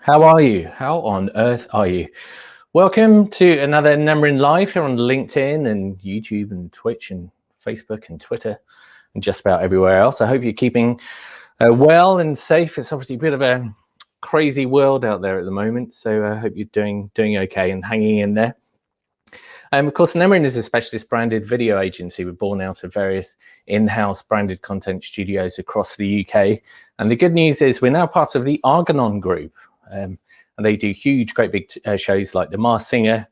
How are you? How on earth are you? Welcome to another Numbering Live here on LinkedIn and YouTube and Twitch and Facebook and Twitter and just about everywhere else. I hope you're keeping well and safe. It's obviously a bit of a crazy world out there at the moment, so I hope you're doing okay and hanging in there. Of course, Numbering is a specialist branded video agency. We're born out of various in-house branded content studios across the UK. And the good news is we're now part of the Arganon group. And they do huge, great big shows like The Masked Singer,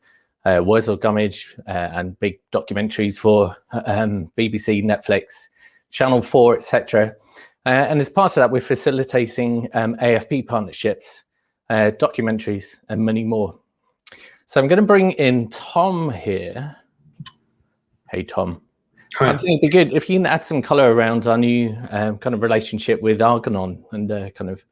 Wurzel Gummidge, and big documentaries for BBC, Netflix, Channel 4, etc. And as part of that, we're facilitating AFP partnerships, documentaries, and many more. So I'm going to bring in Tom here. Hey, Tom. Hi. I think it'd be good if you can add some color around our new kind of relationship with Arganon and kind of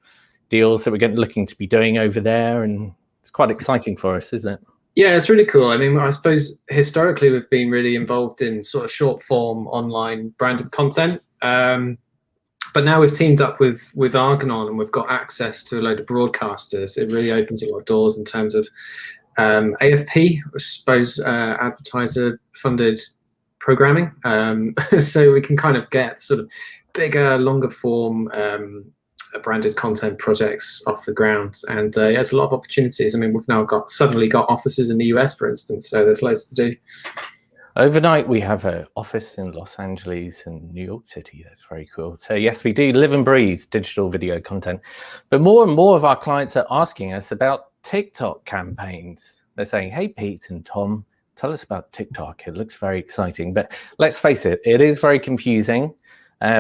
deals that we're looking to be doing over there. And it's quite exciting for us, isn't it? Yeah, it's really cool. I mean, I suppose historically we've been really involved in sort of short form online branded content. But now we've teamed up with Arganon and we've got access to a load of broadcasters. It really opens a lot of doors in terms of AFP, I suppose, advertiser funded programming. So we can kind of get sort of bigger, longer form branded content projects off the ground, and yeah, there's a lot of opportunities. I mean, we've now suddenly got offices in the US, for instance, so there's loads to do. Overnight, we have an office in Los Angeles and New York City. That's very cool. So yes, we do live and breathe digital video content, but more and more of our clients are asking us about TikTok campaigns. They're saying, hey, Pete and Tom, tell us about TikTok. It looks very exciting, but let's face it, it is very confusing.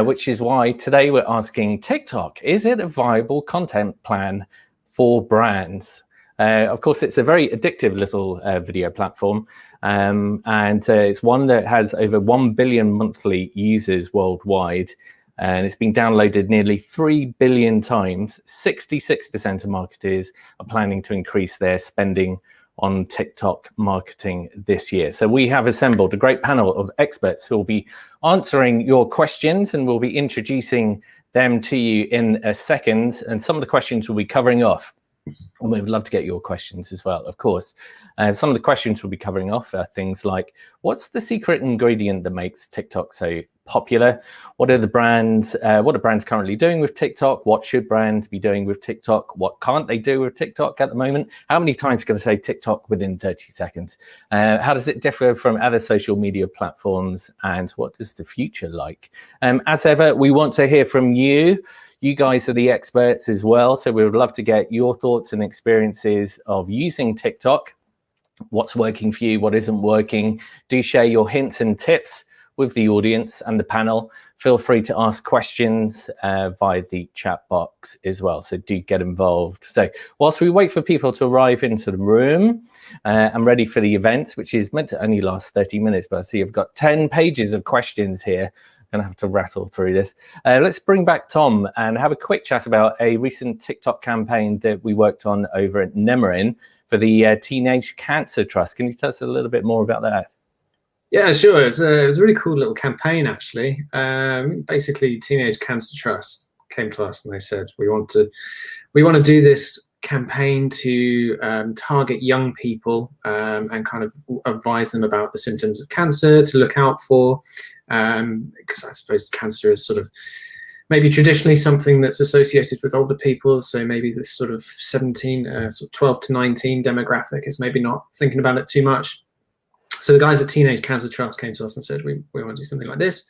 Which is why today we're asking TikTok, is it a viable content plan for brands? Of course, it's a very addictive little video platform, and it's one that has over 1 billion monthly users worldwide, and it's been downloaded nearly 3 billion times. 66% of marketers are planning to increase their spending on TikTok marketing this year. So we have assembled a great panel of experts who will be answering your questions, and we'll be introducing them to you in a second. And some of the questions we'll be covering off, and we'd love to get your questions as well, of course. Some of the questions we'll be covering off are things like, what's the secret ingredient that makes TikTok so popular? What are brands currently doing with TikTok? What should brands be doing with TikTok? What can't they do with TikTok at the moment? How many times can I say TikTok within 30 seconds? How does it differ from other social media platforms? And what does the future like? As ever, we want to hear from you. You guys are the experts as well, so we would love to get your thoughts and experiences of using TikTok. What's working for you? What isn't working? Do share your hints and tips with the audience and the panel. Feel free to ask questions via the chat box as well, so do get involved. So whilst we wait for people to arrive into the room, I'm ready for the event, which is meant to only last 30 minutes, but I see you've got 10 pages of questions here. I'm gonna have to rattle through this. Let's bring back Tom and have a quick chat about a recent TikTok campaign that we worked on over at Numbering for the Teenage Cancer Trust. Can you tell us a little bit more about that? Yeah, sure. It was a really cool little campaign, actually. Basically, Teenage Cancer Trust came to us and they said, we want to do this campaign to target young people and kind of advise them about the symptoms of cancer to look out for, because I suppose cancer is sort of maybe traditionally something that's associated with older people, so maybe this sort of 12 to 19 demographic is maybe not thinking about it too much. So the guys at Teenage Cancer Trust came to us and said, we want to do something like this.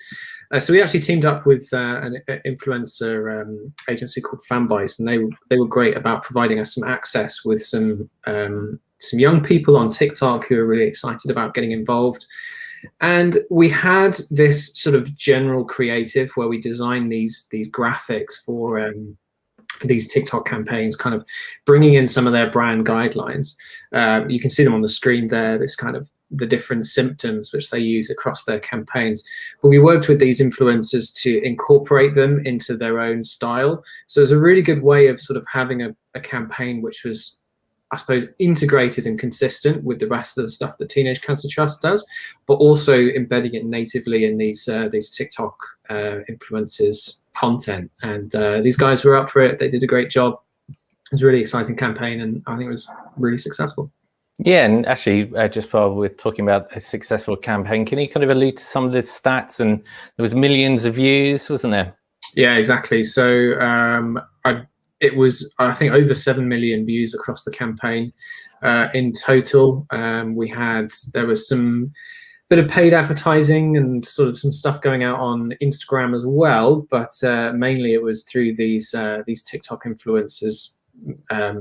So we actually teamed up with an influencer agency called Fanbytes, and they were great about providing us some access with some young people on TikTok who are really excited about getting involved. And we had this sort of general creative where we designed these graphics for these TikTok campaigns, kind of bringing in some of their brand guidelines. You can see them on the screen there, this kind of the different symptoms which they use across their campaigns. But we worked with these influencers to incorporate them into their own style. So it's a really good way of sort of having a campaign which was, I suppose, integrated and consistent with the rest of the stuff that Teenage Cancer Trust does, but also embedding it natively in these TikTok influencers content. And these guys were up for it. They did a great job. was a really exciting campaign, and I think it was really successful. Yeah, and actually, just while we're talking about a successful campaign, can you kind of allude to some of the stats? And there was millions of views, wasn't there? Yeah, exactly. So it was, I think, over 7 million views across the campaign in total. There was some bit of paid advertising and sort of some stuff going out on Instagram as well, but mainly it was through these TikTok influencers'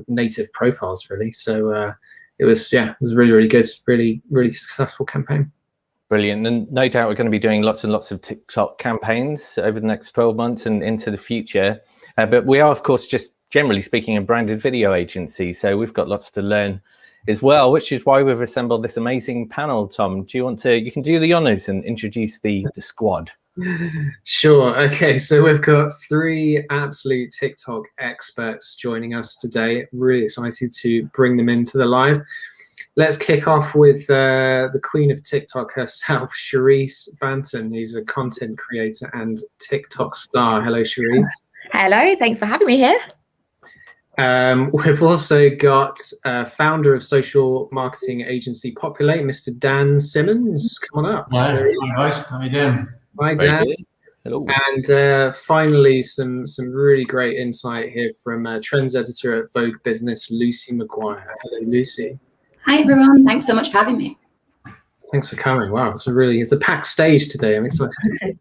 native profiles, really. So it was really, really good, really, really successful campaign. Brilliant. And no doubt we're going to be doing lots and lots of TikTok campaigns over the next 12 months and into the future. But we are, of course, just generally speaking, a branded video agency. So we've got lots to learn as well, which is why we've assembled this amazing panel. Tom, do you want to, you can do the honors and introduce the squad. Sure. Okay. So we've got 3 absolute TikTok experts joining us today. Really excited to bring them into the live. Let's kick off with the queen of TikTok herself, Charisse Banton, who's a content creator and TikTok star. Hello, Charisse. Hello, thanks for having me here. We've also got founder of social marketing agency Populate, Mr. Dan Simmons. Come on up. Hi guys, how are you doing? Hi, Dan. Hello. And finally, some really great insight here from trends editor at Vogue Business, Lucy McGuire. Hello, Lucy. Hi everyone, thanks so much for having me. Thanks for coming. Wow, it's a packed stage today. I'm excited.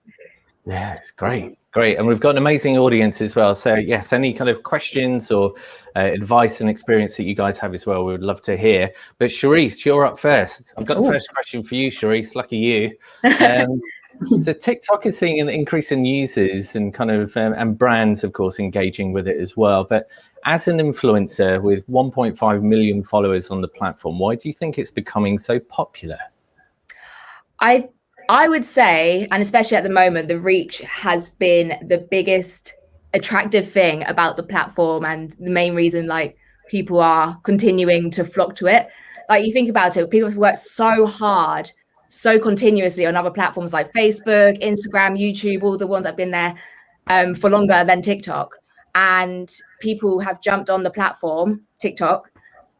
Yeah, it's great. And we've got an amazing audience as well. So yes, any kind of questions or advice and experience that you guys have as well, we would love to hear. But Charisse, you're up first. I've got the first question for you, Charisse. Lucky you. So TikTok is seeing an increase in users and kind of and brands, of course, engaging with it as well. But as an influencer with 1.5 million followers on the platform, why do you think it's becoming so popular? I would say, and especially at the moment, the reach has been the biggest attractive thing about the platform, and the main reason like people are continuing to flock to it. Like you think about it, people have worked so hard, so continuously on other platforms like Facebook, Instagram, YouTube, all the ones that have been there for longer than TikTok. And people have jumped on the platform, TikTok,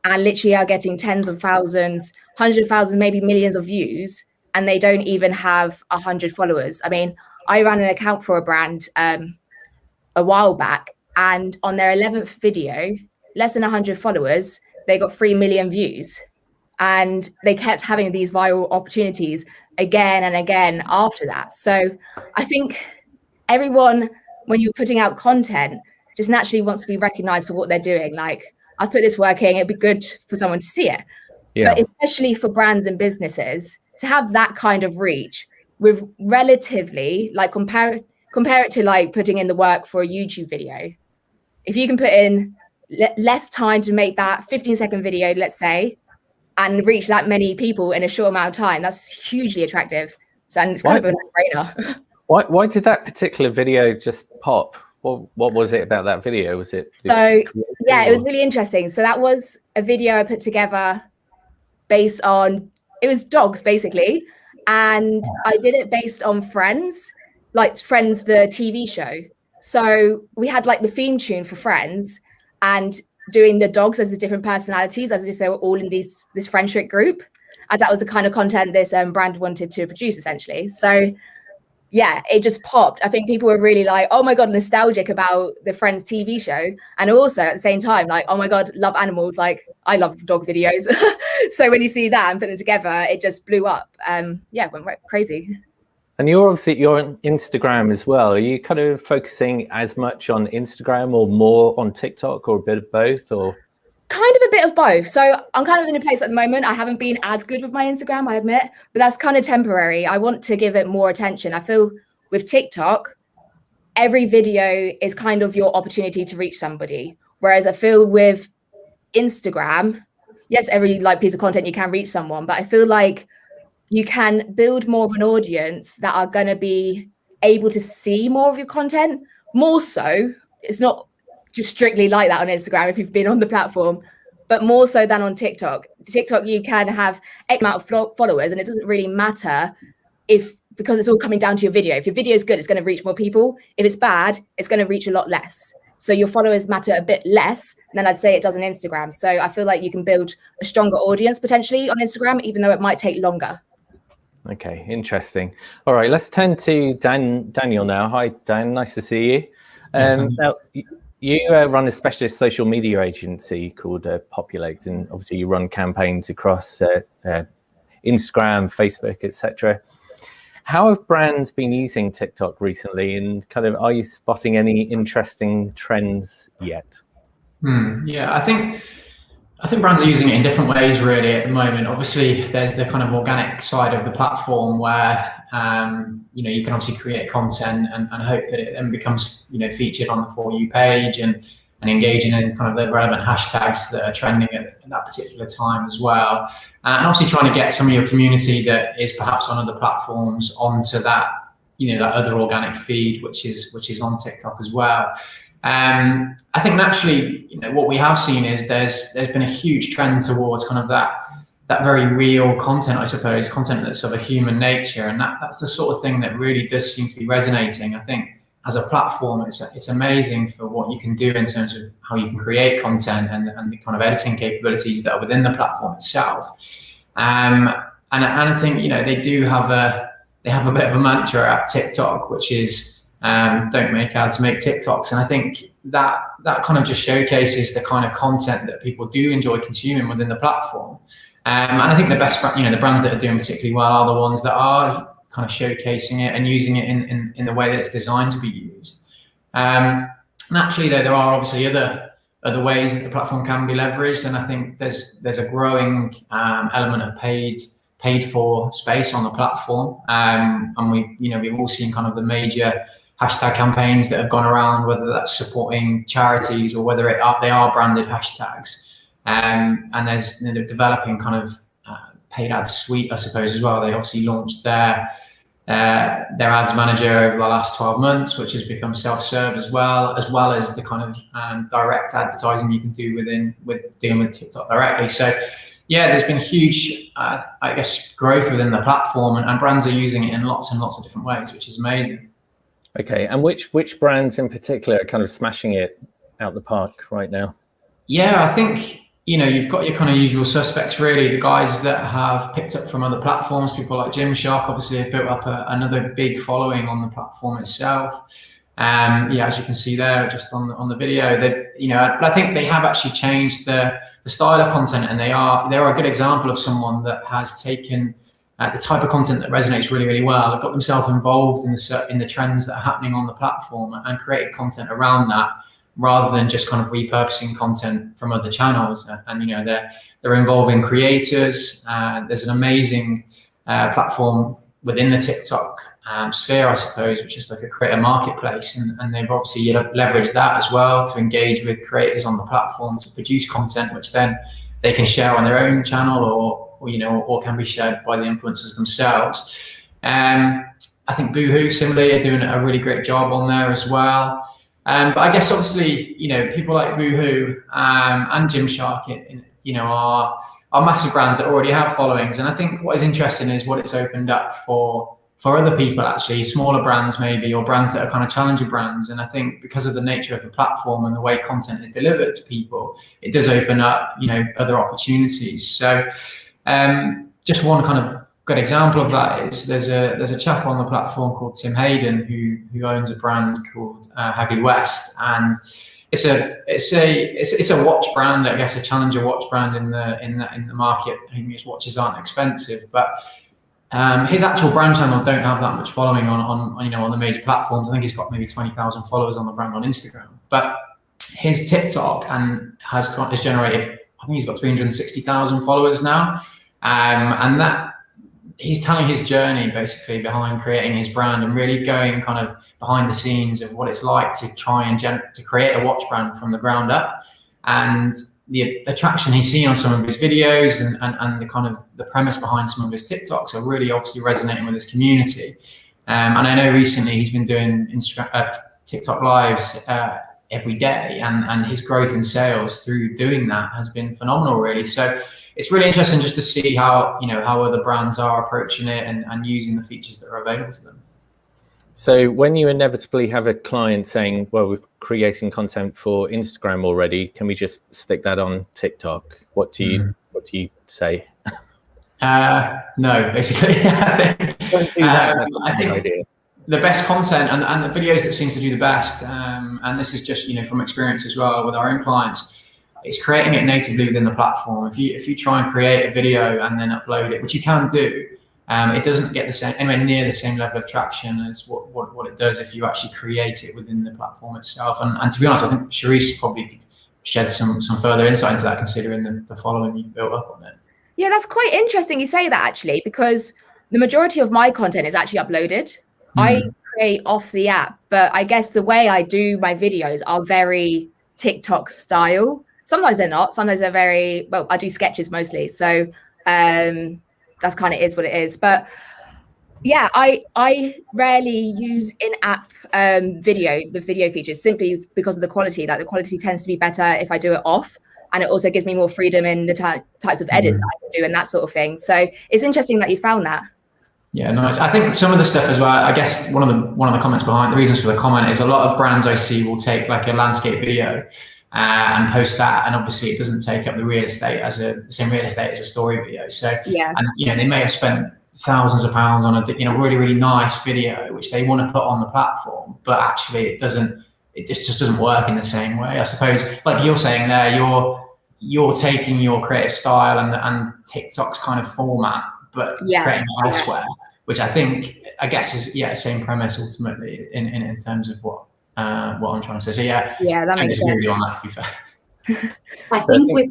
and literally are getting tens of thousands, 100,000, maybe millions of views, and they don't even have 100 followers. I mean, I ran an account for a brand a while back, and on their 11th video, less than 100 followers, they got 3 million views. And they kept having these viral opportunities again and again after that. So I think everyone, when you're putting out content, just naturally wants to be recognized for what they're doing. Like, I put this working, it'd be good for someone to see it. Yeah. But especially for brands and businesses, to have that kind of reach with relatively, like compare it to like putting in the work for a YouTube video. If you can put in less time to make that 15-second video, let's say, and reach that many people in a short amount of time, that's hugely attractive. So, and it's kind of a no-brainer. Why did that particular video just pop? What was it about that video? Was it? So yeah, it was really interesting. So that was a video I put together based on, it was dogs basically. And I did it based on Friends, like Friends, the TV show. So we had like the theme tune for Friends and doing the dogs as the different personalities, as if they were all in this friendship group, as that was the kind of content this brand wanted to produce essentially. So yeah, it just popped. I think people were really like, oh my God, nostalgic about the Friends TV show. And also at the same time, like, oh my God, love animals. Like I love dog videos. So when you see that and put them together, it just blew up. Yeah, went crazy. And you're on Instagram as well. Are you kind of focusing as much on Instagram or more on TikTok, or a bit of both, or? Kind of a bit of both. So I'm kind of in a place at the moment. I haven't been as good with my Instagram, I admit, but that's kind of temporary. I want to give it more attention. I feel with TikTok, every video is kind of your opportunity to reach somebody. Whereas I feel with Instagram, yes, every like piece of content you can reach someone, but I feel like you can build more of an audience that are going to be able to see more of your content. More so, it's not just strictly like that on Instagram if you've been on the platform, but more so than on TikTok. TikTok, you can have X amount of followers and it doesn't really matter because it's all coming down to your video. If your video is good, it's going to reach more people. If it's bad, it's going to reach a lot less. So your followers matter a bit less than I'd say it does on Instagram. So I feel like you can build a stronger audience potentially on Instagram, even though it might take longer. Okay, interesting. All right, let's turn to Daniel now. Hi, Dan. Nice to see you. Now, you run a specialist social media agency called Populate, and obviously you run campaigns across Instagram, Facebook, etc. How have brands been using TikTok recently, and kind of are you spotting any interesting trends yet? Yeah, I think brands are using it in different ways really at the moment. Obviously, there's the kind of organic side of the platform where you can obviously create content and hope that it then becomes featured on the For You page and engaging in kind of the relevant hashtags that are trending at that particular time as well. And obviously trying to get some of your community that is perhaps on other platforms onto that that other organic feed, which is on TikTok as well. I think naturally, what we have seen is there's been a huge trend towards kind of that very real content, I suppose, content that's of a human nature, and that's the sort of thing that really does seem to be resonating. I think as a platform, it's amazing for what you can do in terms of how you can create content and the kind of editing capabilities that are within the platform itself. And I think they have a bit of a mantra at TikTok, which is don't make ads, make TikToks. And I think that kind of just showcases the kind of content that people do enjoy consuming within the platform. And I think the best, the brands that are doing particularly well are the ones that are kind of showcasing it and using it in the way that it's designed to be used. Naturally, though, there are obviously other ways that the platform can be leveraged, and I think there's a growing element of paid for space on the platform. And we've all seen kind of the major hashtag campaigns that have gone around, whether that's supporting charities or whether they are branded hashtags. And they're developing kind of paid ad suite, I suppose, as well. They obviously launched their ads manager over the last 12 months, which has become self-serve as well as the kind of direct advertising you can do with dealing with TikTok directly. So yeah, there's been huge, I guess, growth within the platform, and brands are using it in lots and lots of different ways, which is amazing. Okay, and which brands in particular are kind of smashing it out the park right now? Yeah, I think you've got your kind of usual suspects really, the guys that have picked up from other platforms. People like Gymshark obviously have built up another big following on the platform itself. As you can see there, just on the video, they've but I think they have actually changed the style of content, and they're a good example of someone that has taken the type of content that resonates really, really well. They've got themselves involved in the trends that are happening on the platform and created content around that, rather than just kind of repurposing content from other channels. And they're involving creators. There's an amazing platform within the TikTok sphere, I suppose, which is like a creator marketplace, and they've obviously leveraged that as well to engage with creators on the platform to produce content, which then they can share on their own channel or can be shared by the influencers themselves. I think Boohoo similarly are doing a really great job on there as well. But I guess obviously, people like Boohoo and Gymshark, are massive brands that already have followings. And I think what is interesting is what it's opened up for other people, actually, smaller brands maybe, or brands that are kind of challenger brands. And I think because of the nature of the platform and the way content is delivered to people, it does open up, other opportunities. So just one kind of good example of that is there's a chap on the platform called Tim Hayden who owns a brand called Hagley West, and it's a watch brand, I guess, a challenger watch brand in the market. I think his watches aren't expensive, but his actual brand channel don't have that much following on the major platforms. I think he's got maybe 20,000 followers on the brand on Instagram, but his TikTok has generated, I think he's got 360,000 followers now, and that he's telling his journey basically behind creating his brand and really going kind of behind the scenes of what it's like to try and to create a watch brand from the ground up, and the attraction he's seen on some of his videos and the kind of the premise behind some of his TikToks are really obviously resonating with his community. And I know recently he's been doing TikTok lives every day, and his growth in sales through doing that has been phenomenal, really. So it's really interesting just to see how other brands are approaching it and using the features that are available to them. So when you inevitably have a client saying, well, we're creating content for Instagram already, can we just stick that on TikTok? What do you say? No, basically. I think idea. The best content and the videos that seem to do the best, and this is just from experience as well with our own clients, is creating it natively within the platform. If you try and create a video and then upload it, which you can do, it doesn't get the same, anywhere near the same level of traction as what it does if you actually create it within the platform itself. And to be honest, I think Charisse probably could shed some further insight into that, considering the following you built up on it. Yeah, that's quite interesting you say that, actually, because the majority of my content is actually uploaded. I create off the app, but I guess the way I do my videos are very TikTok style. Sometimes they're not. Sometimes they're very, well, I do sketches mostly. So that's kind of is what it is. But yeah, I rarely use in-app the video features, simply because of the quality. Like, the quality tends to be better if I do it off. And it also gives me more freedom in the types of edits that I can do and that sort of thing. So it's interesting that you found that. Yeah, nice. I think some of the stuff as well, I guess one of the comments behind the reasons for the comment is a lot of brands I see will take like a landscape video and post that, and obviously it doesn't take up the same real estate as a story video. So yeah, and they may have spent thousands of pounds on a really, really nice video which they want to put on the platform, but actually it just doesn't work in the same way. I suppose, like you're saying there, you're taking your creative style and TikTok's kind of format, but creating it elsewhere, which I guess is same premise ultimately in terms of what I'm trying to say. So yeah, that makes sense. Really on that, to be fair. I think with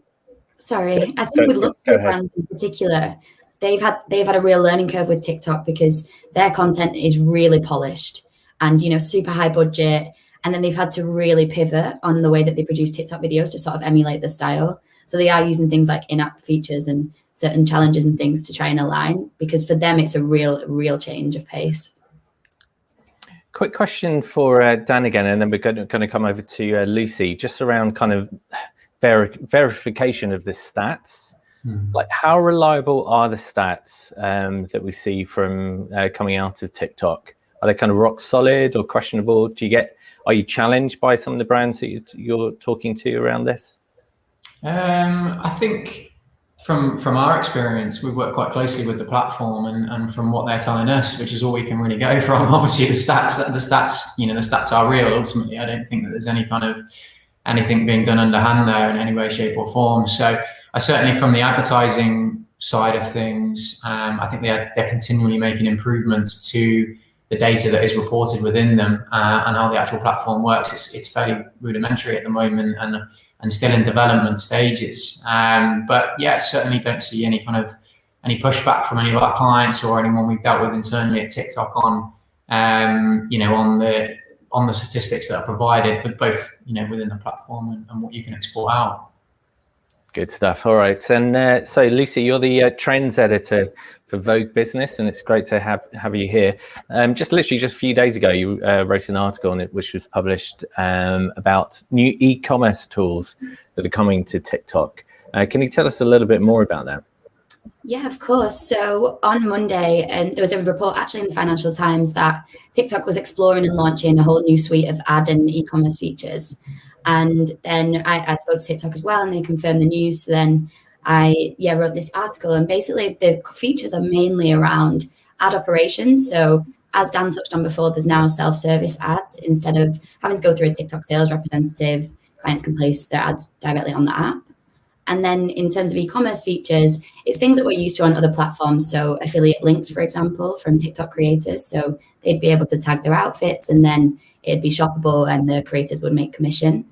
luxury brands in particular, they've had a real learning curve with TikTok, because their content is really polished and super high budget. And then they've had to really pivot on the way that they produce TikTok videos to sort of emulate the style. So they are using things like in-app features and certain challenges and things to try and align, because for them, it's a real change of pace. Quick question for Dan again, and then we're going to come over to Lucy, just around kind of verification of the stats. Like, how reliable are the stats that we see from coming out of TikTok? Are they kind of rock solid or questionable? Are you challenged by some of the brands that you're talking to around this? I think from our experience, we work quite closely with the platform, and from what they're telling us, which is all we can really go from. Obviously, the stats are real. Ultimately, I don't think that there's any kind of anything being done underhand there in any way, shape, or form. So, I certainly, from the advertising side of things, I think they're continually making improvements to the data that is reported within them and how the actual platform works. It's fairly rudimentary at the moment and still in development stages. But yeah, certainly don't see any pushback from any of our clients or anyone we've dealt with internally at TikTok on the statistics that are provided, but both within the platform and what you can export out. Good stuff. All right. And so, Lucy, you're the trends editor for Vogue Business, and it's great to have you here. Just a few days ago, you wrote an article on it, which was published about new e-commerce tools that are coming to TikTok. Can you tell us a little bit more about that? Yeah, of course. So on Monday, there was a report actually in the Financial Times that TikTok was exploring and launching a whole new suite of ad and e-commerce features. And then I spoke to TikTok as well, and they confirmed the news. So then I wrote this article, and basically the features are mainly around ad operations. So as Dan touched on before, there's now self-service ads. Instead of having to go through a TikTok sales representative, clients can place their ads directly on the app. And then in terms of e-commerce features, it's things that we're used to on other platforms. So affiliate links, for example, from TikTok creators. So they'd be able to tag their outfits, and then it'd be shoppable and the creators would make commission.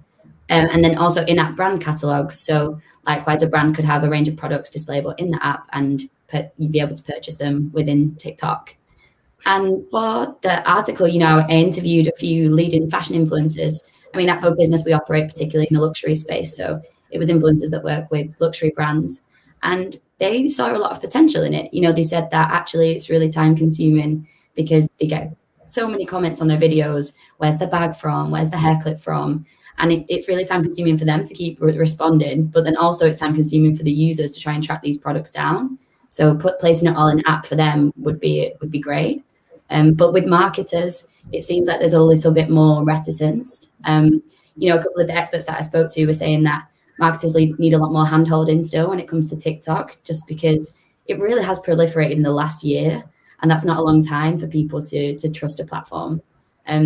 And then also in-app brand catalogs. So likewise, a brand could have a range of products displayable in the app, and you'd be able to purchase them within TikTok. And for the article, I interviewed a few leading fashion influencers. I mean, at Vogue Business, we operate particularly in the luxury space. So it was influencers that work with luxury brands, and they saw a lot of potential in it. They said that actually it's really time consuming because they get so many comments on their videos. Where's the bag from? Where's the hair clip from? And it's really time consuming for them to keep responding, but then also it's time consuming for the users to try and track these products down. So placing it all in app for them would be great. But with marketers, it seems like there's a little bit more reticence. You know, a couple of the experts that I spoke to were saying that marketers need a lot more hand-holding still when it comes to TikTok, just because it really has proliferated in the last year, and that's not a long time for people to trust a platform.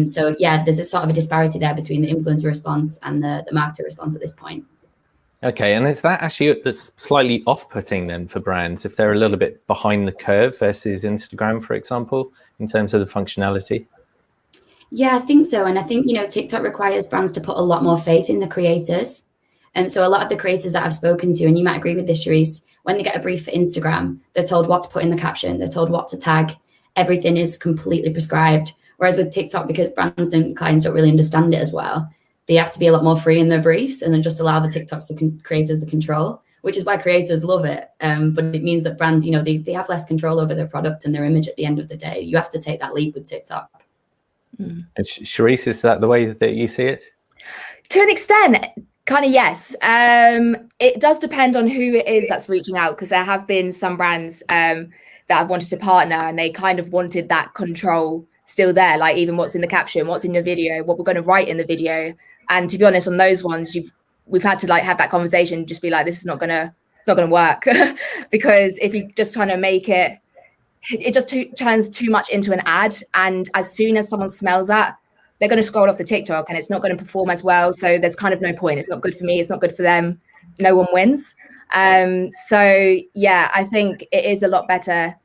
So yeah, there's a sort of a disparity there between the influencer response and the marketer response at this point. Okay, and is that actually that's slightly off-putting then for brands if they're a little bit behind the curve versus Instagram, for example, in terms of the functionality? Yeah, I think so. And I think, you know, TikTok requires brands to put a lot more faith in the creators. And so a lot of the creators that I've spoken to, and you might agree with this, Charisse, when they get a brief for Instagram, they're told what to put in the caption, they're told what to tag. Everything is completely prescribed. Whereas with TikTok, because brands and clients don't really understand it as well, they have to be a lot more free in their briefs and then just allow the TikToks, the creators, the control, which is why creators love it. But it means that brands, you know, they have less control over their product and their image at the end of the day. You have to take that leap with TikTok. And Charisse, is that the way that you see it? To an extent, kind of yes. It does depend on who it is that's reaching out, because there have been some brands that I've wanted to partner and they kind of wanted that control still there, like even what's in the caption, what's in the video, what we're going to write in the video. And to be honest, on those ones, we've had to like have that conversation, just be like, this is not gonna work because if you just trying to make it just turns too much into an ad, and as soon as someone smells that, they're going to scroll off the TikTok and it's not going to perform as well. So there's kind of no point. It's not good for me. It's not good for them. No one wins. So yeah, I think it is a lot better.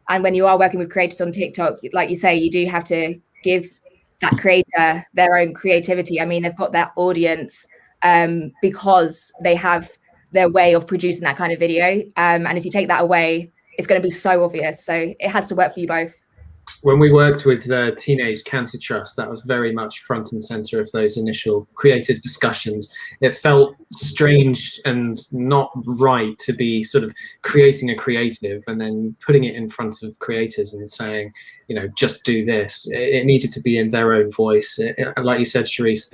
And when you are working with creators on TikTok, like you say, you do have to give that creator their own creativity. I mean, they've got that audience because they have their way of producing that kind of video. And if you take that away, it's going to be so obvious. So it has to work for you both. When we worked with the Teenage Cancer Trust, that was very much front and center of those initial creative discussions. It felt strange and not right to be sort of creating a creative and then putting it in front of creators and saying, you know, just do this. It needed to be in their own voice. Like you said, Charisse,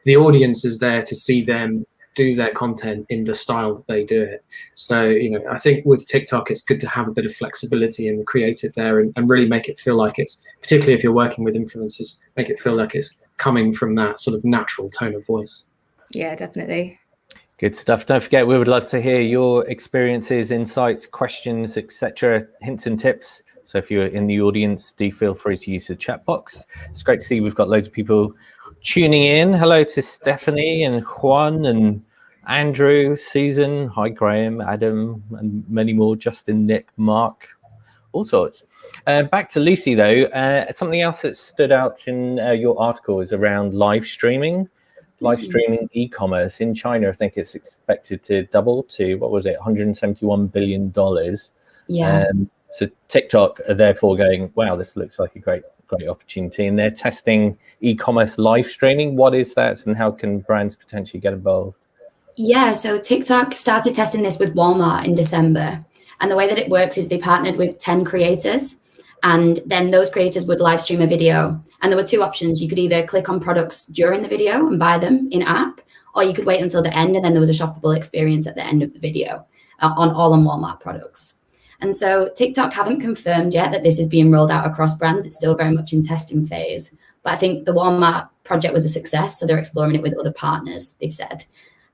the audience is there to see them do their content in the style that they do it. So, you know, I think with TikTok, it's good to have a bit of flexibility in the creative there and really make it feel like it's, particularly if you're working with influencers, make it feel like it's coming from that sort of natural tone of voice. Yeah, definitely. Good stuff. Don't forget, we would love to hear your experiences, insights, questions, etc., hints and tips. So if you're in the audience, do feel free to use the chat box. It's great to see we've got loads of people tuning in. Hello to Stephanie and Juan and Andrew, Susan, hi Graham, Adam, and many more, Justin, Nick, Mark, all sorts. Back to Lucy though, something else that stood out in your article is around live streaming e-commerce in China. I think it's expected to double to, what was it, $171 billion. Yeah. So TikTok are therefore going, wow, this looks like a great opportunity, and they're testing e-commerce live streaming. What is that, and how can brands potentially get involved? Yeah, so TikTok started testing this with Walmart in December, and the way that it works is they partnered with 10 creators, and then those creators would live stream a video, and there were two options. You could either click on products during the video and buy them in app, or you could wait until the end and then there was a shoppable experience at the end of the video on Walmart products. And so TikTok haven't confirmed yet that this is being rolled out across brands. It's still very much in testing phase. But I think the Walmart project was a success, so they're exploring it with other partners, they've said.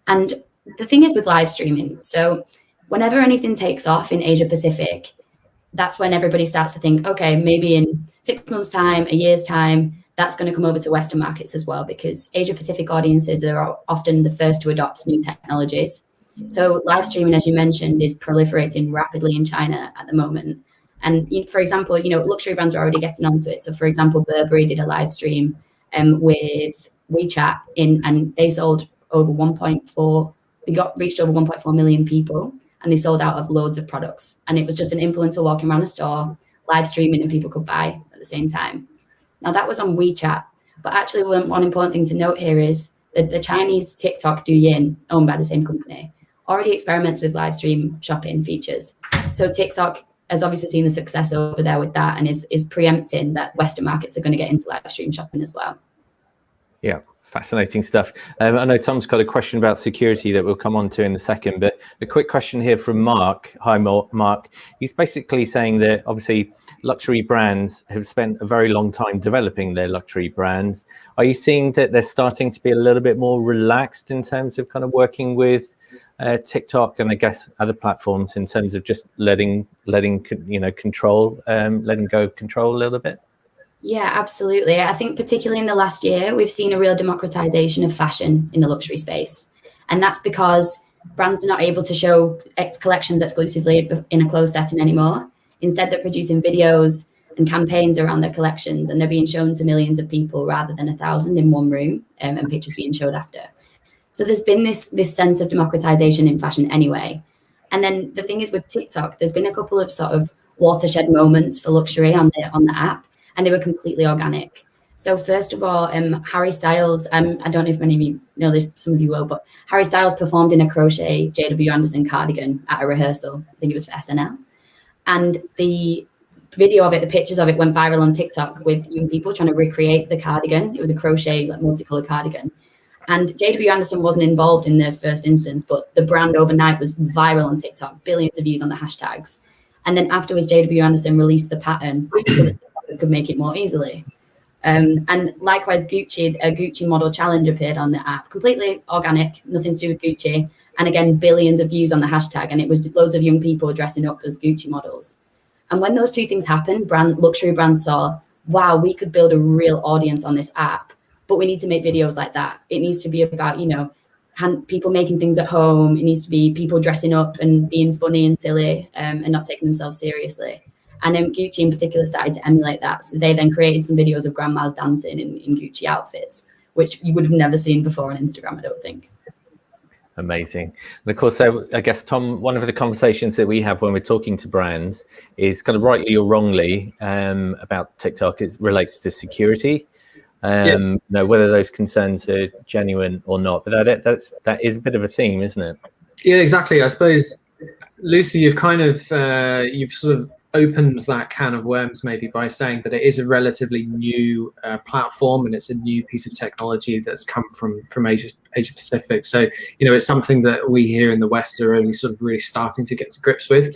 And the thing is with live streaming, so whenever anything takes off in Asia Pacific, that's when everybody starts to think, okay, maybe in 6 months' time, a year's time, that's going to come over to Western markets as well, because Asia Pacific audiences are often the first to adopt new technologies. So live streaming, as you mentioned, is proliferating rapidly in China at the moment. And for example, you know, luxury brands are already getting onto it. So for example, Burberry did a live stream with WeChat and they sold over reached over 1.4 million people, and they sold out of loads of products. And it was just an influencer walking around a store, live streaming, and people could buy at the same time. Now that was on WeChat, but actually one important thing to note here is that the Chinese TikTok Douyin, owned by the same company, already experiments with live stream shopping features. So TikTok has obviously seen the success over there with that and is preempting that Western markets are going to get into live stream shopping as well. Yeah, Fascinating stuff. I know Tom's got a question about security that we'll come on to in a second, but a quick question here from Mark. Hi, Mark. He's basically saying that obviously luxury brands have spent a very long time developing their luxury brands. Are you seeing that they're starting to be a little bit more relaxed in terms of kind of working with TikTok and I guess other platforms in terms of just letting control, letting go of control a little bit? Yeah, absolutely. I think particularly in the last year, we've seen a real democratization of fashion in the luxury space. And that's because brands are not able to show collections exclusively in a closed setting anymore. Instead, they're producing videos and campaigns around their collections, and they're being shown to millions of people rather than 1,000 in one room, and pictures being showed after. So there's been this sense of democratization in fashion anyway. And then the thing is with TikTok, there's been a couple of sort of watershed moments for luxury on the app, and they were completely organic. So first of all, Harry Styles, I don't know if many of you know this, some of you will, but Harry Styles performed in a crochet JW Anderson cardigan at a rehearsal. I think it was for SNL. And the video of it, the pictures of it went viral on TikTok with young people trying to recreate the cardigan. It was a crochet, like multicolored cardigan. And JW Anderson wasn't involved in the first instance, but the brand overnight was viral on TikTok, billions of views on the hashtags. And then afterwards, JW Anderson released the pattern so that TikTokers could make it more easily. And likewise, a Gucci model challenge appeared on the app, completely organic, nothing to do with Gucci. And again, billions of views on the hashtag, and it was loads of young people dressing up as Gucci models. And when those two things happened, luxury brands saw, wow, we could build a real audience on this app, but we need to make videos like that. It needs to be about, people making things at home. It needs to be people dressing up and being funny and silly and not taking themselves seriously. And then Gucci in particular started to emulate that. So they then created some videos of grandmas dancing in Gucci outfits, which you would have never seen before on Instagram, I don't think. Amazing. And of course, so I guess, Tom, one of the conversations that we have when we're talking to brands is kind of rightly or wrongly about TikTok. It relates to security. Whether those concerns are genuine or not, but that is a bit of a theme, isn't it? Yeah, exactly. I suppose, Lucy, you've kind of you've sort of opened that can of worms maybe by saying that it is a relatively new platform, and it's a new piece of technology that's come from Asia Pacific. So it's something that we here in the West are only sort of really starting to get to grips with,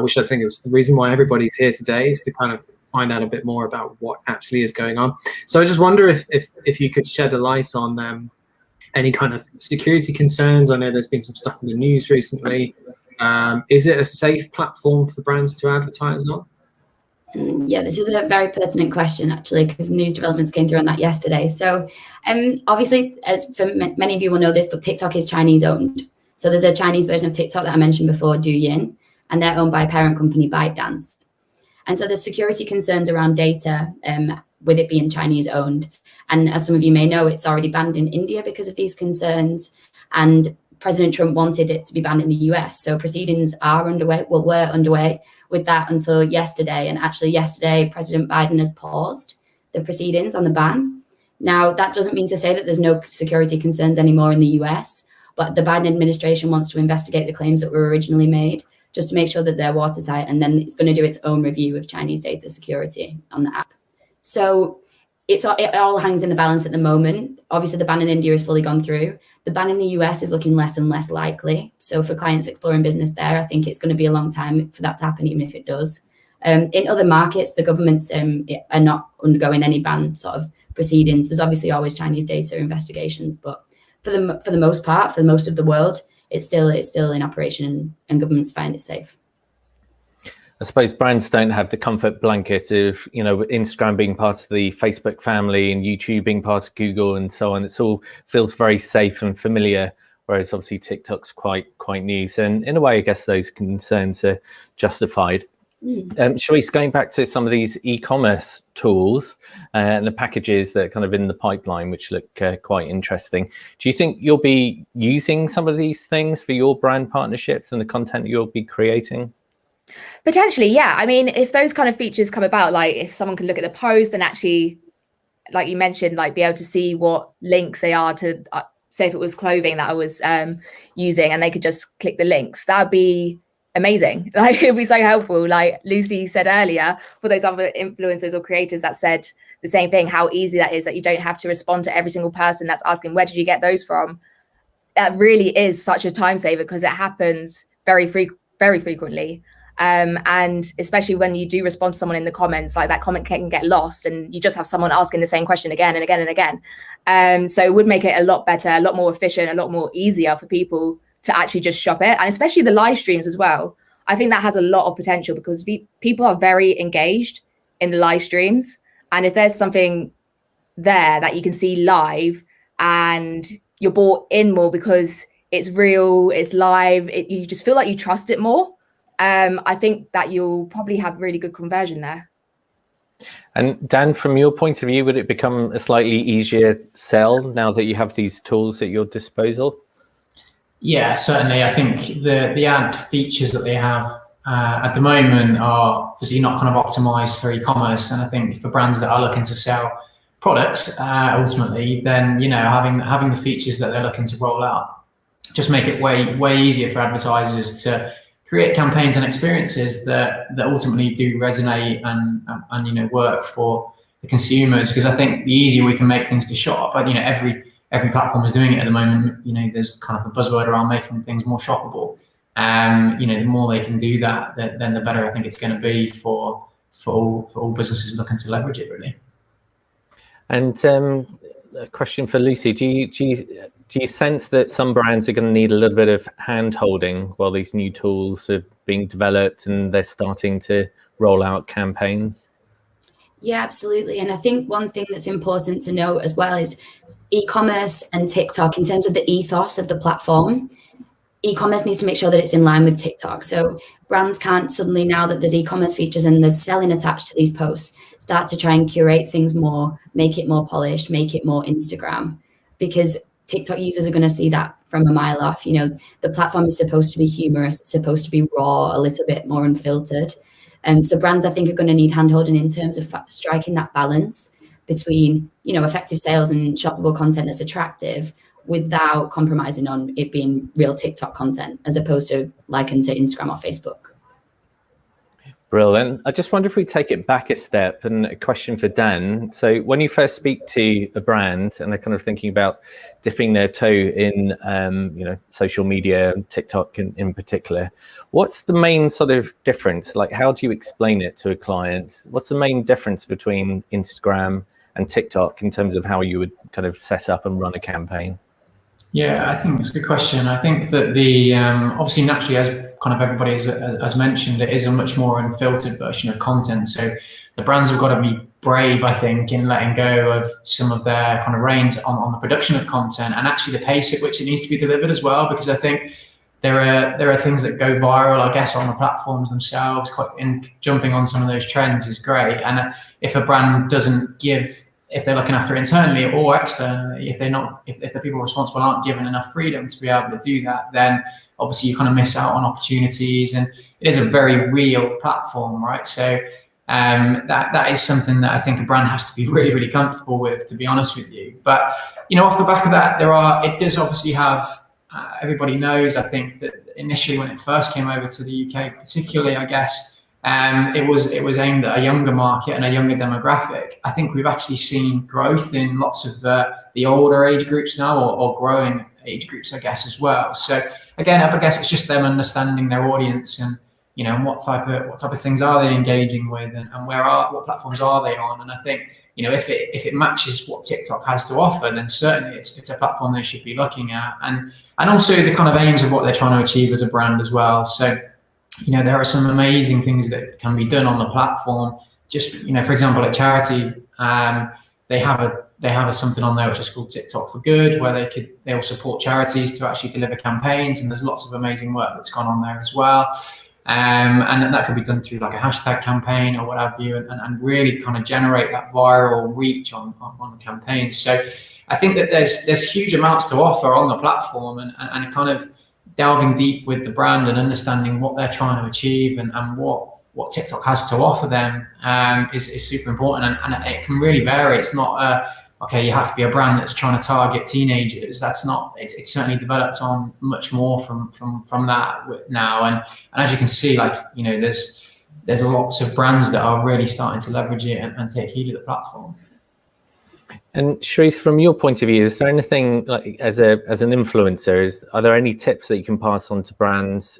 which I think is the reason why everybody's here today, is to kind of find out a bit more about what actually is going on. So I just wonder if you could shed a light on any kind of security concerns. I know there's been some stuff in the news recently. Is it a safe platform for brands to advertise on? Yeah, this is a very pertinent question, actually, because news developments came through on that yesterday. So obviously, as for many of you will know this, but TikTok is Chinese owned. So there's a Chinese version of TikTok that I mentioned before, Douyin, and they're owned by a parent company, ByteDance. And so there's security concerns around data with it being Chinese owned. And as some of you may know, it's already banned in India because of these concerns. And President Trump wanted it to be banned in the US. So proceedings were underway with that until yesterday. And actually yesterday, President Biden has paused the proceedings on the ban. Now, that doesn't mean to say that there's no security concerns anymore in the US, but the Biden administration wants to investigate the claims that were originally made, just to make sure that they're watertight. And then it's going to do its own review of Chinese data security on the app. So it all hangs in the balance at the moment. Obviously, the ban in India has fully gone through. The ban in the US is looking less and less likely. So for clients exploring business there, I think it's going to be a long time for that to happen, even if it does. In other markets, the governments are not undergoing any ban sort of proceedings. There's obviously always Chinese data investigations, but for the most part, for most of the world, it's still in operation, and governments find it safe. I suppose brands don't have the comfort blanket of, Instagram being part of the Facebook family and YouTube being part of Google and so on. It all feels very safe and familiar, whereas obviously TikTok's quite new. So in a way, I guess those concerns are justified. Sharice, going back to some of these e-commerce tools and the packages that are kind of in the pipeline, which look quite interesting. Do you think you'll be using some of these things for your brand partnerships and the content you'll be creating? Potentially, yeah. I mean, if those kind of features come about, like if someone can look at the post and actually, like you mentioned, like be able to see what links they are to, say if it was clothing that I was using, and they could just click the links, that would be amazing. Like it'd be so helpful. Like Lucy said earlier, for those other influencers or creators that said the same thing, how easy that is, that you don't have to respond to every single person that's asking, where did you get those from? That really is such a time saver because it happens very frequently. And especially when you do respond to someone in the comments, like that comment can get lost and you just have someone asking the same question again and again and again. So it would make it a lot better, a lot more efficient, a lot more easier for people to actually just shop it. And especially the live streams as well. I think that has a lot of potential because people are very engaged in the live streams. And if there's something there that you can see live and you're bought in more because it's real, it's live, you just feel like you trust it more. I think that you'll probably have really good conversion there. And Dan, from your point of view, would it become a slightly easier sell now that you have these tools at your disposal? Yeah, certainly. I think the ad features that they have at the moment are obviously not kind of optimized for e-commerce. And I think for brands that are looking to sell products, ultimately, then, you know, having the features that they're looking to roll out just make it way easier for advertisers to create campaigns and experiences that ultimately do resonate and you know, work for the consumers. Because I think the easier we can make things to shop, but you know, every platform is doing it at the moment. You know, there's kind of a buzzword around making things more shoppable. You know, the more they can do that, then the better I think it's going to be for all businesses looking to leverage it, really. And a question for Lucy: Do you sense that some brands are going to need a little bit of hand holding while these new tools are being developed and they're starting to roll out campaigns? Yeah, absolutely. And I think one thing that's important to note as well is e-commerce and TikTok, in terms of the ethos of the platform, e-commerce needs to make sure that it's in line with TikTok. So brands can't suddenly, now that there's e-commerce features and there's selling attached to these posts, start to try and curate things more, make it more polished, make it more Instagram, because TikTok users are going to see that from a mile off. You know, the platform is supposed to be humorous, it's supposed to be raw, a little bit more unfiltered. So brands, I think, are going to need handholding in terms of striking that balance between, you know, effective sales and shoppable content that's attractive without compromising on it being real TikTok content as opposed to likened to Instagram or Facebook. Brilliant. I just wonder if we take it back a step, and a question for Dan. So when you first speak to a brand and they're kind of thinking about dipping their toe in, you know, social media, TikTok in particular, what's the main sort of difference? Like, how do you explain it to a client? What's the main difference between Instagram and TikTok in terms of how you would kind of set up and run a campaign? Yeah, I think it's a good question. I think that the obviously naturally, as kind of everybody has mentioned, it is a much more unfiltered version of content. So the brands have got to be brave, I think, in letting go of some of their kind of reins on the production of content and actually the pace at which it needs to be delivered as well. Because I think there are things that go viral, I guess, on the platforms themselves. Jumping on some of those trends is great. And if a brand doesn't give, if they're looking after it internally or externally, if the people responsible aren't given enough freedom to be able to do that, then obviously you kind of miss out on opportunities. And it is a very real platform, right? So that is something that I think a brand has to be really comfortable with, to be honest with you. But you know, off the back of that, it does obviously have. Everybody knows, I think, that initially when it first came over to the UK, particularly, I guess. It was aimed at a younger market and a younger demographic. I think we've actually seen growth in lots of the older age groups now, or growing age groups, I guess, as well. So again, I guess it's just them understanding their audience and, you know, what type of things are they engaging with, and what platforms are they on. And I think, you know, if it matches what TikTok has to offer, then certainly it's a platform they should be looking at, and also the kind of aims of what they're trying to achieve as a brand as well. So, you know, there are some amazing things that can be done on the platform. Just, you know, for example, at charity, they have something on there which is called TikTok for Good, where they will support charities to actually deliver campaigns, and there's lots of amazing work that's gone on there as well. And that could be done through like a hashtag campaign or what have you, and really kind of generate that viral reach on campaigns. So I think that there's huge amounts to offer on the platform, and kind of delving deep with the brand and understanding what they're trying to achieve and what TikTok has to offer them is super important, and it can really vary. It's not okay, you have to be a brand that's trying to target teenagers. That's not, it's certainly developed on much more from that now. And as you can see, like, you know, there's lots of brands that are really starting to leverage it and take heed of the platform. And Sharice, from your point of view, is there anything, like, as an influencer, are there any tips that you can pass on to brands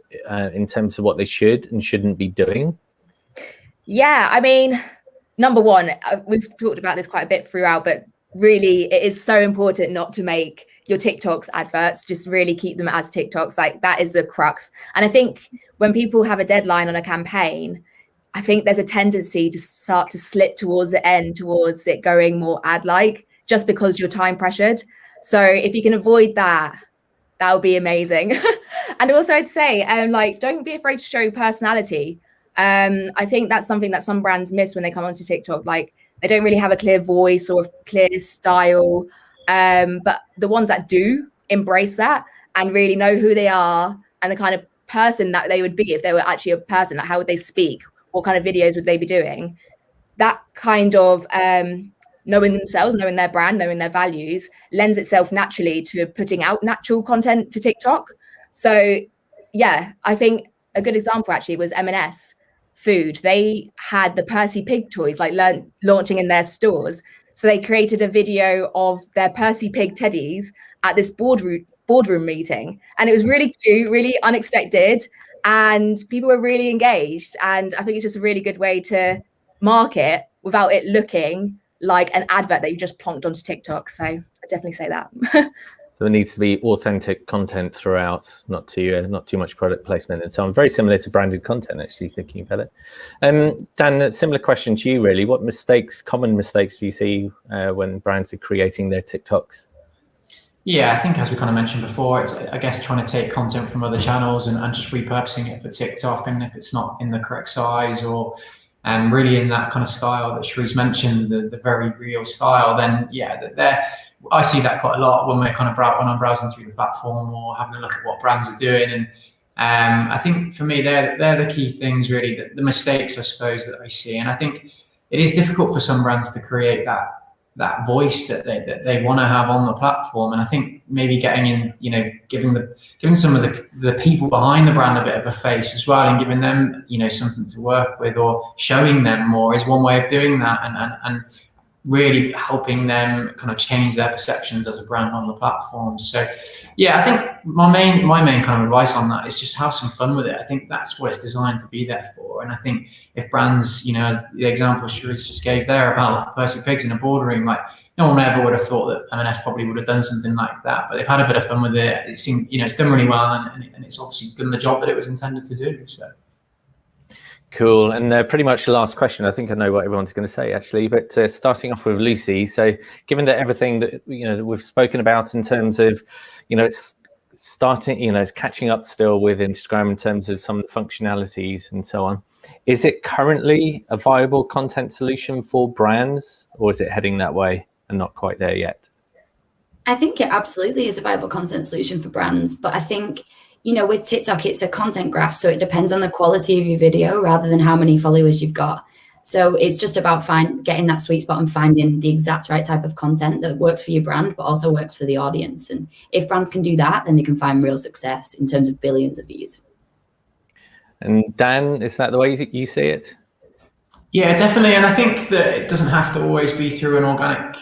in terms of what they should and shouldn't be doing? Yeah, I mean, number one, we've talked about this quite a bit throughout, but really it is so important not to make your TikToks adverts. Just really keep them as TikToks. Like, that is the crux. And I think when people have a deadline on a campaign, I think there's a tendency to start to slip towards the end, towards it going more ad-like, just because you're time pressured. So if you can avoid that, that would be amazing. And also I'd say, like, don't be afraid to show personality. I think that's something that some brands miss when they come onto TikTok. Like, they don't really have a clear voice or a clear style. But the ones that do embrace that and really know who they are and the kind of person that they would be if they were actually a person, like, how would they speak? What kind of videos would they be doing? That kind of knowing themselves, knowing their brand, knowing their values lends itself naturally to putting out natural content to TikTok. So yeah, I think a good example actually was M&S Food. They had the Percy Pig toys like launching in their stores. So they created a video of their Percy Pig teddies at this boardroom meeting. And it was really cute, really unexpected. And people were really engaged. And I think it's just a really good way to market without it looking like an advert that you just plonked onto TikTok. So I definitely say that. So there needs to be authentic content throughout, not too much product placement and so on. Very similar to branded content, actually, thinking about it. Dan, a similar question to you, really. What common mistakes do you see when brands are creating their TikToks? Yeah, I think as we kind of mentioned before, it's, I guess, trying to take content from other channels and just repurposing it for TikTok. And if it's not in the correct size or really in that kind of style that Sharice mentioned, the very real style, then yeah, I see that quite a lot when we're kind of when I'm browsing through the platform or having a look at what brands are doing. And I think for me, they're the key things, really, the mistakes, I suppose, that I see. And I think it is difficult for some brands to create that voice that they want to have on the platform. And I think maybe getting in, you know, giving some of the people behind the brand a bit of a face as well, and giving them, you know, something to work with or showing them more is one way of doing that, and really helping them kind of change their perceptions as a brand on the platform. So yeah, I think my main kind of advice on that is just have some fun with it. I think that's what it's designed to be there for. And I think if brands, you know, as the example Sharice just gave there about Percy Pigs in a boardroom, like, no one ever would have thought that M&S probably would have done something like that, but they've had a bit of fun with it. It seemed, you know, it's done really well, and it's obviously done the job that it was intended to do. So cool. And pretty much the last question, I think I know what everyone's going to say, actually, but starting off with Lucy. So given that everything that, you know, that we've spoken about in terms of, you know, it's starting, you know, it's catching up still with Instagram in terms of some functionalities and so on, is it currently a viable content solution for brands, or is it heading that way and not quite there yet? I think it absolutely is a viable content solution for brands, but I think, you know, with TikTok, it's a content graph, so it depends on the quality of your video rather than how many followers you've got. So it's just about getting that sweet spot and finding the exact right type of content that works for your brand, but also works for the audience. And if brands can do that, then they can find real success in terms of billions of views. And Dan, is that the way you see it? Yeah, definitely. And I think that it doesn't have to always be through an organic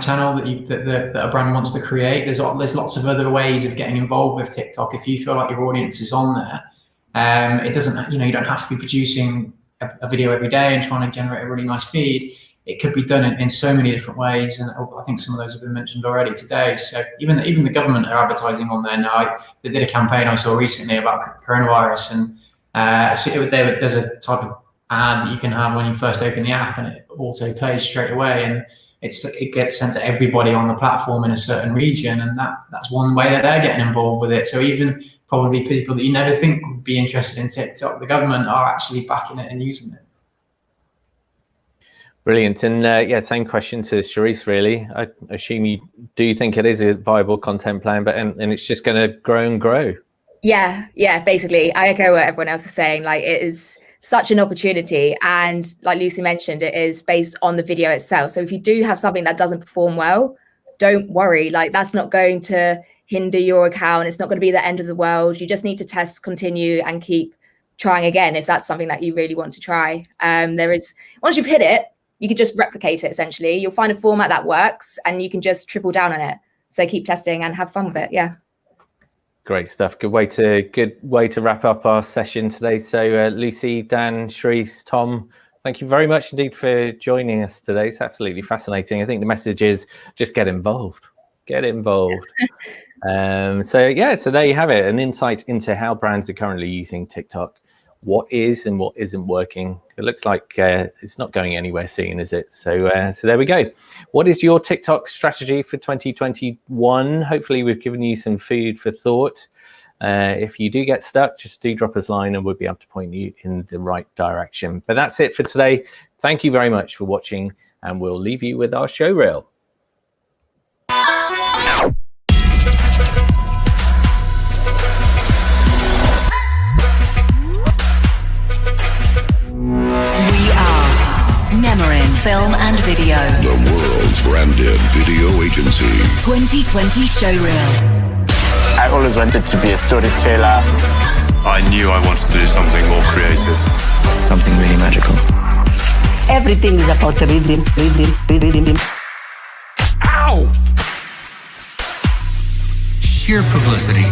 channel that a brand wants to create. There's lots of other ways of getting involved with TikTok. If you feel like your audience is on there, it doesn't, you know, you don't have to be producing a video every day and trying to generate a really nice feed. It could be done in so many different ways, and I think some of those have been mentioned already today. So even the government are advertising on there now. They did a campaign I saw recently about coronavirus, and there's a type of ad that you can have when you first open the app, and it auto plays straight away, and it gets sent to everybody on the platform in a certain region, and that's one way that they're getting involved with it. So even probably people that you never think would be interested in TikTok, the government are actually backing it and using it. Brilliant. And yeah, same question to Sharice, really. I assume do you think it is a viable content plan, and it's just going to grow and grow? Yeah, basically I echo what everyone else is saying. Like, it is such an opportunity. And like Lucy mentioned, it is based on the video itself. So if you do have something that doesn't perform well, don't worry. Like, that's not going to hinder your account. It's not going to be the end of the world. You just need to test, continue, and keep trying again if that's something that you really want to try. Once you've hit it, you can just replicate it. Essentially, you'll find a format that works, and you can just triple down on it. So keep testing and have fun with it. Yeah. Great stuff. Good way to wrap up our session today. So Lucy, Dan, Shrees, Tom, thank you very much indeed for joining us today. It's absolutely fascinating. I think the message is just get involved. Get involved. So there you have it, an insight into how brands are currently using TikTok, what is and what isn't working. It looks like it's not going anywhere soon, is it? So there we go. What is your TikTok strategy for 2021? Hopefully we've given you some food for thought. If you do get stuck, just do drop us a line and we'll be able to point you in the right direction. But that's it for today. Thank you very much for watching, and we'll leave you with our show reel. Film and Video, the world's branded video agency. 2020 showreel. I always wanted to be a storyteller. I knew I wanted to do something more creative. Something really magical. Everything is about the rhythm. Ow! Sheer publicity.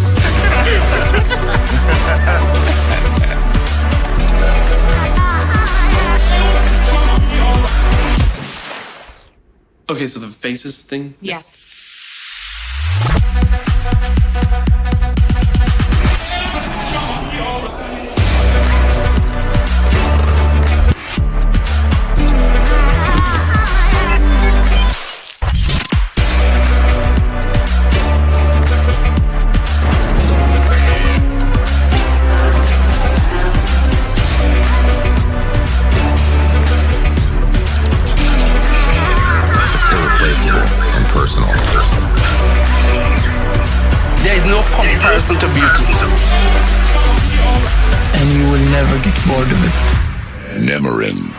Okay, so the faces thing? Yes. There is no comparison to beauty. And you will never get bored of it. Nemerin.